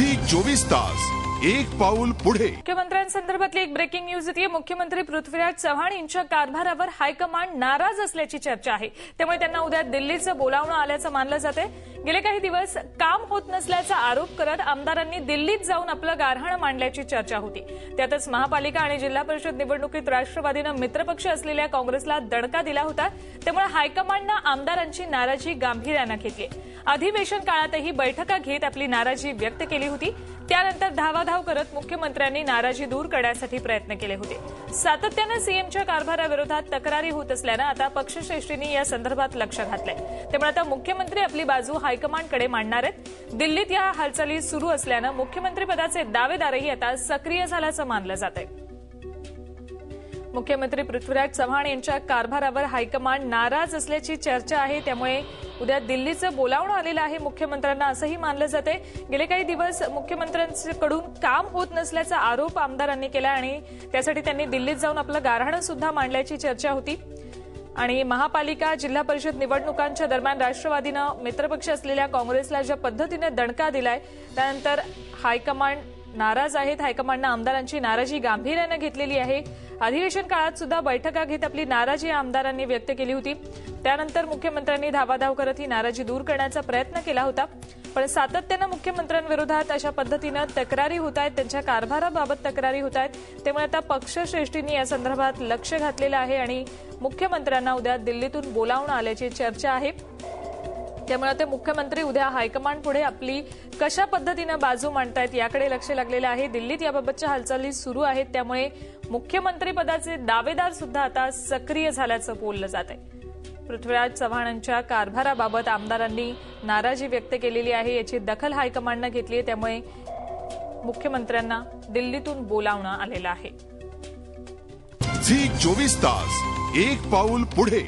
Zee 24 तास एक पाऊल पुढे। मुख्यमंत्र्यांसंदर्भातली एक ब्रेकिंग न्यूज येते। मुख्यमंत्री पृथ्वीराज चव्हाण यांच्या कारभारावर हायकमांड नाराज असल्याची चर्चा आहे। त्यामुळे त्यांना उद्या दिल्लीचं बोलावणं आल्याचं मानलं जाते। गेले काही दिवस काम होत नसल्याचा आरोप करत आमदारांनी दिल्लीत जाऊन आपलं गारहाण मांडल्याची चर्चा होती। त्यातच महापालिका आणि जिल्हा परिषद निवडणुकीत राष्ट्रवादीनं मित्रपक्ष असलेल्या काँग्रेसला दणका दिला होता। त्यामुळे हायकमांडनं आमदारांची नाराजी गांभीर्यानं घेतली। अधिवेशन काळातही बैठका घेत आपली नाराजी व्यक्त केली होती। त्यानंतर धावाधाव करत मुख्यमंत्र्यांनी नाराजी दूर करण्यासाठी प्रयत्न केले होते। सातत्यानं सीएमच्या कारभाराविरोधात तक्रारी होत असल्यानं आता पक्षश्रेष्ठींनी या संदर्भात लक्ष घातलंय। त्यामुळे आता मुख्यमंत्री आपली बाजू हायकमांडकडे मांडणार आहेत। दिल्लीत या हालचाली सुरू असल्यानं मुख्यमंत्रीपदाचे दावेदारही आता सक्रिय झाल्याचं मानलं जातंय। मुख्यमंत्री पृथ्वीराज चव्हाण यांच्या कारभारावर हायकमांड नाराज असल्याची चर्चा आहे। त्यामुळे उद्या दिल्लीचं बोलावणं आलेलं आहे मुख्यमंत्र्यांना, असंही मानलं जाते। गेले काही दिवस मुख्यमंत्र्यांकडून काम होत नसल्याचा आरोप आमदारांनी केला आणि त्यासाठी त्यांनी दिल्लीत जाऊन आपलं गारहाण सुद्धा मांडल्याची चर्चा होती। आणि महापालिका जिल्हा परिषद निवडणुकांच्या दरम्यान राष्ट्रवादीनं मित्रपक्ष असलेल्या काँग्रेसला ज्या पद्धतीने दणका दिलाय त्यानंतर हायकमांड नाराज आहेत। हायकमांडनं आमदारांची नाराजी गांभीर्यानं घेतलेली आहे। अधिवेशन काळात सुद्धा बैठका घेत आपली नाराजी आमदारांनी व्यक्त केली होती। त्यानंतर मुख्यमंत्र्यांनी धावाधाव करत ही नाराजी दूर करण्याचा प्रयत्न केला होता। पण सातत्यानं मुख्यमंत्र्यांविरोधात अशा पद्धतीनं तक्रारी होत आहेत, त्यांच्या कारभाराबाबत तक्रारी होत आहेत। त्यामुळे आता पक्षश्रेष्ठींनी या संदर्भात लक्ष घातलेलं आहे आणि मुख्यमंत्र्यांना उद्या दिल्लीतून बोलावणं आल्याची चर्चा आहे। त्यामुळे ते मुख्यमंत्री उद्या हायकमांड पुढे आपली कशा पद्धतीनं बाजू मांडतायत याकडे लक्ष लागलेलं आहे। दिल्लीत याबाबतच्या हालचाली सुरू आहेत। त्यामुळे मुख्यमंत्रीपदाचे दावेदार सुद्धा आता सक्रिय झाल्याचं बोललं जात आहे। पृथ्वीराज चव्हाणांच्या कारभाराबाबत आमदारांनी नाराजी व्यक्त केलेली आहे, याची दखल हायकमांडनं घेतली आहे। त्यामुळे मुख्यमंत्र्यांना दिल्लीतून बोलावणं आलेलं आहे। झी 24 तास एक पाऊल पुढे।